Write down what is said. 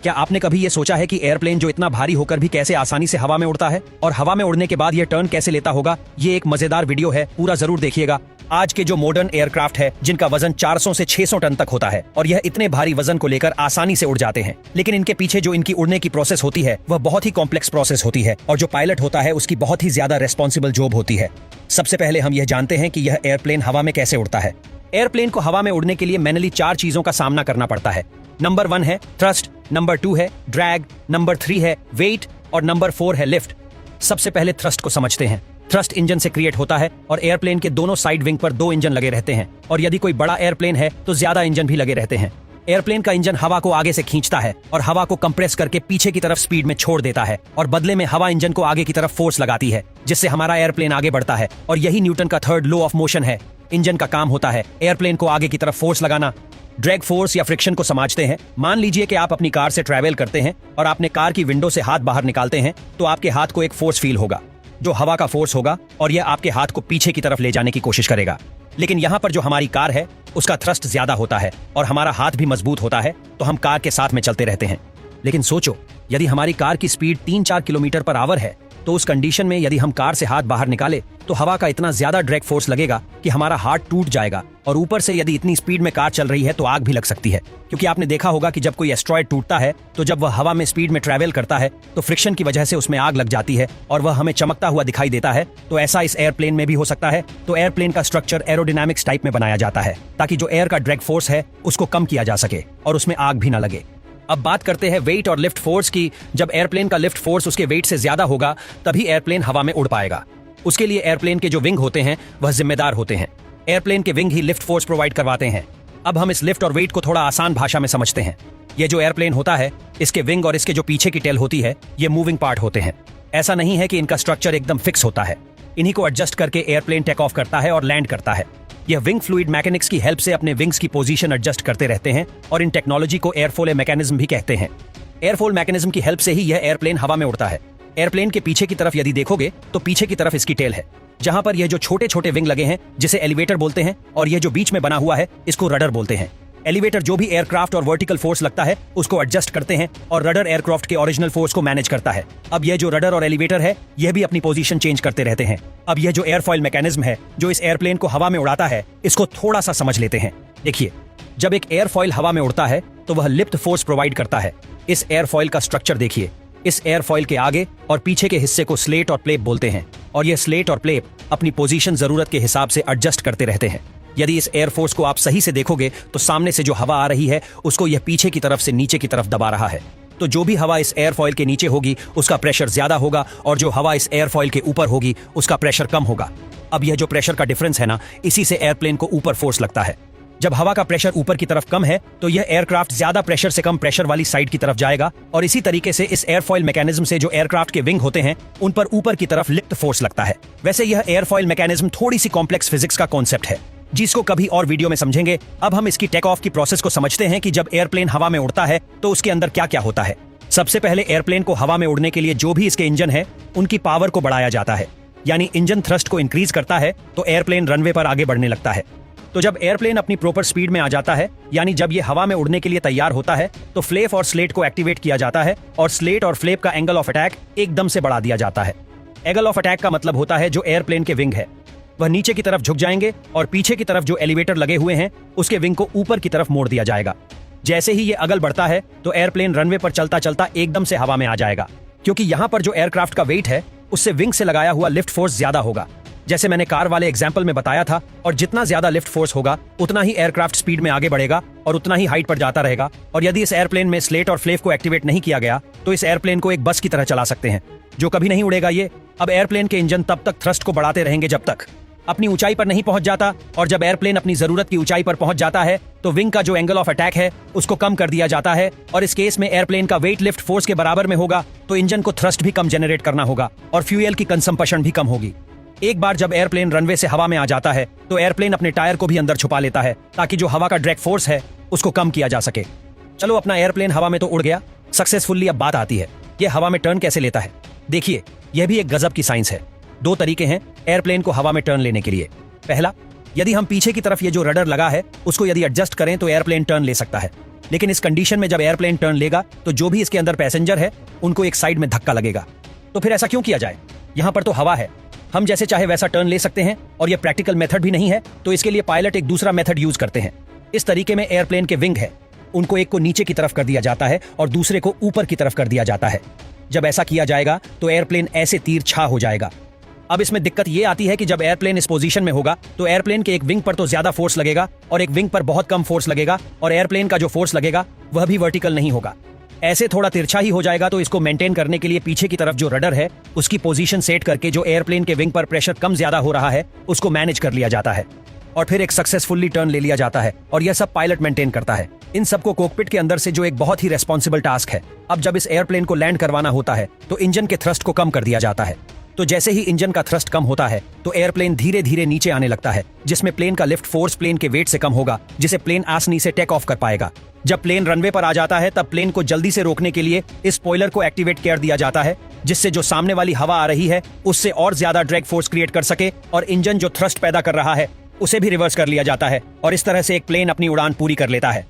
क्या आपने कभी ये सोचा है कि एयरप्लेन जो इतना भारी होकर भी कैसे आसानी से हवा में उड़ता है और हवा में उड़ने के बाद ये टर्न कैसे लेता होगा? ये एक मजेदार वीडियो है, पूरा जरूर देखिएगा। आज के जो मॉडर्न एयरक्राफ्ट है जिनका वजन 400 से 600 टन तक होता है और यह इतने भारी वजन को लेकर आसानी से उड़ जाते हैं, लेकिन इनके पीछे जो इनकी उड़ने की प्रोसेस होती है वह बहुत ही कॉम्प्लेक्स प्रोसेस होती है और जो पायलट होता है उसकी बहुत ही ज्यादा रेस्पॉन्सिबल जॉब होती है। सबसे पहले हम यह जानते हैं कि यह एयरप्लेन हवा में कैसे उड़ता है। एयरप्लेन को हवा में उड़ने के लिए मैनुअली 4 चीजों का सामना करना पड़ता है। नंबर 1 है थ्रस्ट, नंबर 2 है ड्रैग, नंबर 3 है वेट और नंबर 4 है लिफ्ट। सबसे पहले थ्रस्ट को समझते हैं। थ्रस्ट इंजन से क्रिएट होता है और एयरप्लेन के दोनों साइड विंग पर 2 इंजन लगे रहते हैं और यदि कोई बड़ा एयरप्लेन है तो ज्यादा इंजन भी लगे रहते हैं। एयरप्लेन का इंजन हवा को आगे से खींचता है और हवा को कंप्रेस करके पीछे की तरफ स्पीड में छोड़ देता है और बदले में हवा इंजन को आगे की तरफ फोर्स लगाती है, जिससे हमारा एयरप्लेन आगे बढ़ता है। और यही न्यूटन का 3rd लॉ ऑफ मोशन है। इंजन का काम होता है एयरप्लेन को आगे की तरफ फोर्स लगाना। ड्रैग फोर्स या फ्रिक्शन को समझते हैं। मान लीजिए कि आप अपनी कार से ट्रैवल करते हैं और आपने कार की विंडो से हाथ बाहर निकालते हैं तो आपके हाथ को एक फोर्स फील होगा जो हवा का फोर्स होगा और यह आपके हाथ को पीछे की तरफ ले जाने की कोशिश करेगा। लेकिन यहाँ पर जो हमारी कार है उसका थ्रस्ट ज्यादा होता है और हमारा हाथ भी मजबूत होता है, तो हम कार के साथ में चलते रहते हैं। लेकिन सोचो, यदि हमारी कार की स्पीड 3-4 किलोमीटर पर आवर है तो उस कंडीशन में यदि हम कार से हाथ बाहर निकाले तो हवा का इतना ज्यादा ड्रैग फोर्स लगेगा कि हमारा हाथ टूट जाएगा और ऊपर से यदि इतनी स्पीड में कार चल रही है तो आग भी लग सकती है। क्योंकि आपने देखा होगा कि जब कोई एस्ट्रॉयड टूटता है तो जब वह हवा में स्पीड में ट्रैवल करता है तो फ्रिक्शन की वजह से उसमें आग लग जाती है और वह हमें चमकता हुआ दिखाई देता है। तो ऐसा इस एयरप्लेन में भी हो सकता है। तो एयरप्लेन का स्ट्रक्चर एरोडायनामिक्स टाइप में बनाया जाता है ताकि जो एयर का ड्रैग फोर्स है उसको कम किया जा सके और उसमें आग भी न लगे। अब बात करते हैं वेट और लिफ्ट फोर्स की। जब एयरप्लेन का लिफ्ट फोर्स उसके वेट से ज्यादा होगा तभी एयरप्लेन हवा में उड़ पाएगा। उसके लिए एयरप्लेन के जो विंग होते हैं वह जिम्मेदार होते हैं। एयरप्लेन के विंग ही लिफ्ट फोर्स प्रोवाइड करवाते हैं। अब हम इस लिफ्ट और वेट को थोड़ा आसान भाषा में समझते हैं। ये जो एयरप्लेन होता है इसके विंग और इसके जो पीछे की टेल होती है ये मूविंग पार्ट होते हैं। ऐसा नहीं है कि इनका स्ट्रक्चर एकदम फिक्स होता है। इन्हीं को एडजस्ट करके एयरप्लेन टेक ऑफ करता है और लैंड करता है। यह विंग फ्लूइड मैकेनिक्स की हेल्प से अपने विंग्स की पोजीशन एडजस्ट करते रहते हैं और इन टेक्नोलॉजी को एयरफॉल मैकेनिज्म भी कहते हैं। एयरफॉल मैकेनिज्म की हेल्प से ही यह एयरप्लेन हवा में उड़ता है। एयरप्लेन के पीछे की तरफ यदि देखोगे तो पीछे की तरफ इसकी टेल है, जहां पर यह जो छोटे छोटे विंग लगे हैं जिसे एलिवेटर बोलते हैं, और यह जो बीच में बना हुआ है इसको रडर बोलते हैं। एलिवेटर जो भी एयरक्राफ्ट और वर्टिकल फोर्स लगता है उसको एडजस्ट करते हैं और रडर एयरक्राफ्ट के ओरिजिनल फोर्स को मैनेज करता है। अब यह जो रडर और एलिवेटर है यह भी अपनी पोजीशन चेंज करते रहते हैं। अब यह जो एयरफॉइल मैकेनिज्म है जो इस एयरप्लेन को हवा में उड़ाता है इसको थोड़ा सा समझ लेते हैं। देखिए, जब एक एयरफॉइल हवा में उड़ता है तो वह लिफ्ट फोर्स प्रोवाइड करता है। इस एयरफॉइल का स्ट्रक्चर देखिए। इस एयरफॉइल के आगे और पीछे के हिस्से को स्लेट और प्लेप बोलते हैं और यह स्लेट और प्लेप अपनी पोजीशन जरूरत के हिसाब से एडजस्ट करते रहते हैं। यदि इस एयरफोर्स को आप सही से देखोगे तो सामने से जो हवा आ रही है उसको यह पीछे की तरफ से नीचे की तरफ दबा रहा है। तो जो भी हवा इस एयरफॉइल के नीचे होगी उसका प्रेशर ज्यादा होगा और जो हवा इस एयरफॉइल के ऊपर होगी उसका प्रेशर कम होगा। अब यह जो प्रेशर का डिफरेंस है ना, इसी से एयरप्लेन को ऊपर फोर्स लगता है। जब हवा का प्रेशर ऊपर की तरफ कम है तो यह एयरक्राफ्ट ज्यादा प्रेशर से कम प्रेशर वाली साइड की तरफ जाएगा और इसी तरीके से इस एयरफॉइल मैकेनिज्म से जो एयरक्राफ्ट के विंग होते हैं उन पर ऊपर की तरफ लिफ्ट फोर्स लगता है। वैसे यह एयरफॉइल मैकेनिज्म थोड़ी सी कॉम्प्लेक्स फिजिक्स का कॉन्सेप्ट है जिसको कभी और वीडियो में समझेंगे। अब हम इसकी टेक ऑफ की प्रोसेस को समझते हैं कि जब एयरप्लेन हवा में उड़ता है तो उसके अंदर क्या क्या होता है। सबसे पहले एयरप्लेन को हवा में उड़ने के लिए जो भी इसके इंजन है उनकी पावर को बढ़ाया जाता है, यानी इंजन थ्रस्ट को इंक्रीज करता है तो एयरप्लेन रनवे पर आगे बढ़ने लगता है। तो जब एयरप्लेन अपनी प्रॉपर स्पीड में आ जाता है, यानी जब ये हवा में उड़ने के लिए तैयार होता है, तो फ्लेप और स्लेट को एक्टिवेट किया जाता है और स्लेट और फ्लेप का एंगल ऑफ अटैक एकदम से बढ़ा दिया जाता है। एंगल ऑफ अटैक का मतलब होता है जो एयरप्लेन के विंग है वह नीचे की तरफ झुक जाएंगे और पीछे की तरफ जो एलिवेटर लगे हुए हैं उसके विंग को ऊपर की तरफ मोड़ दिया जाएगा। जैसे ही ये अगल बढ़ता है तो एयरप्लेन रनवे पर चलता चलता एकदम से हवा में आ जाएगा, क्योंकि यहाँ पर जो एयरक्राफ्ट का वेट है उससे विंग से लगाया हुआ लिफ्ट फोर्स ज्यादा होगा, जैसे मैंने कार वाले एग्जाम्पल में बताया था। और जितना ज्यादा लिफ्ट फोर्स होगा उतना ही एयरक्राफ्ट स्पीड में आगे बढ़ेगा और उतना ही हाइट पर जाता रहेगा। और यदि इस एयरप्लेन में स्लेट और फ्लेप को एक्टिवेट नहीं किया गया तो इस एयरप्लेन को एक बस की तरह चला सकते हैं जो कभी नहीं उड़ेगा ये। अब एयरप्लेन के इंजन तब तक थ्रस्ट को बढ़ाते रहेंगे जब तक अपनी ऊंचाई पर नहीं पहुंच जाता, और जब एयरप्लेन अपनी जरूरत की ऊंचाई पर पहुंच जाता है तो विंग का जो एंगल ऑफ अटैक है उसको कम कर दिया जाता है। और इस केस में एयरप्लेन का वेट लिफ्ट फोर्स के बराबर में होगा तो इंजन को थ्रस्ट भी कम जनरेट करना होगा और फ्यूल की कंजम्पशन भी कम होगी। एक बार जब एयरप्लेन रनवे से हवा में आ जाता है तो एयरप्लेन अपने टायर को भी अंदर छुपा लेता है ताकि जो हवा का ड्रैग फोर्स है उसको कम किया जा सके। चलो, अपना एयरप्लेन हवा में तो उड़ गया सक्सेसफुली। अब बात आती है ये हवा में टर्न कैसे लेता है। देखिए, यह भी एक गजब की साइंस है। 2 तरीके हैं एयरप्लेन को हवा में टर्न लेने के लिए। पहला, यदि हम पीछे की तरफ ये जो रडर लगा है उसको यदि एडजस्ट करें तो एयरप्लेन टर्न ले सकता है। लेकिन इस कंडीशन में जब एयरप्लेन टर्न लेगा तो जो भी इसके अंदर पैसेंजर है उनको एक साइड में धक्का लगेगा। तो फिर ऐसा क्यों किया जाए? यहाँ पर तो हवा है, हम जैसे चाहे वैसा टर्न ले सकते हैं और ये प्रैक्टिकल मेथड भी नहीं है, तो इसके लिए पायलट एक दूसरा मेथड यूज करते हैं। इस तरीके में एयरप्लेन के विंग है, उनको एक को नीचे की तरफ कर दिया जाता है और दूसरे को ऊपर की तरफ कर दिया जाता है। जब ऐसा किया जाएगा तो एयरप्लेन ऐसे तिरछा हो जाएगा। अब इसमें दिक्कत यह आती है कि जब एयरप्लेन इस पोजीशन में होगा तो एयरप्लेन के एक विंग पर तो ज्यादा फोर्स लगेगा और एक विंग पर बहुत कम फोर्स लगेगा, और एयरप्लेन का जो फोर्स लगेगा वह भी वर्टिकल नहीं होगा, ऐसे थोड़ा तिरछा ही हो जाएगा। तो इसको मेंटेन करने के लिए पीछे की तरफ जो रडर है उसकी पोजीशन सेट करके जो एयरप्लेन के विंग पर प्रेशर कम ज्यादा हो रहा है उसको मैनेज कर लिया जाता है और फिर एक सक्सेसफुली टर्न ले लिया जाता है, और यह सब पायलट मेंटेन करता है। इन सबको कॉकपिट के अंदर से जो एक बहुत ही रेस्पॉन्सिबल टास्क है। अब जब इस एयरप्लेन को लैंड करवाना होता है तो इंजन के थ्रस्ट को कम कर दिया जाता है। तो जैसे ही इंजन का थ्रस्ट कम होता है तो एयरप्लेन धीरे धीरे नीचे आने लगता है, जिसमें प्लेन का लिफ्ट फोर्स प्लेन के वेट से कम होगा, जिसे प्लेन आसानी से टेक ऑफ कर पाएगा। जब प्लेन रनवे पर आ जाता है तब प्लेन को जल्दी से रोकने के लिए इस स्पॉइलर को एक्टिवेट कर दिया जाता है, जिससे जो सामने वाली हवा आ रही है उससे और ज्यादा ड्रैग फोर्स क्रिएट कर सके और इंजन जो थ्रस्ट पैदा कर रहा है उसे भी रिवर्स कर लिया जाता है, और इस तरह से एक प्लेन अपनी उड़ान पूरी कर लेता है।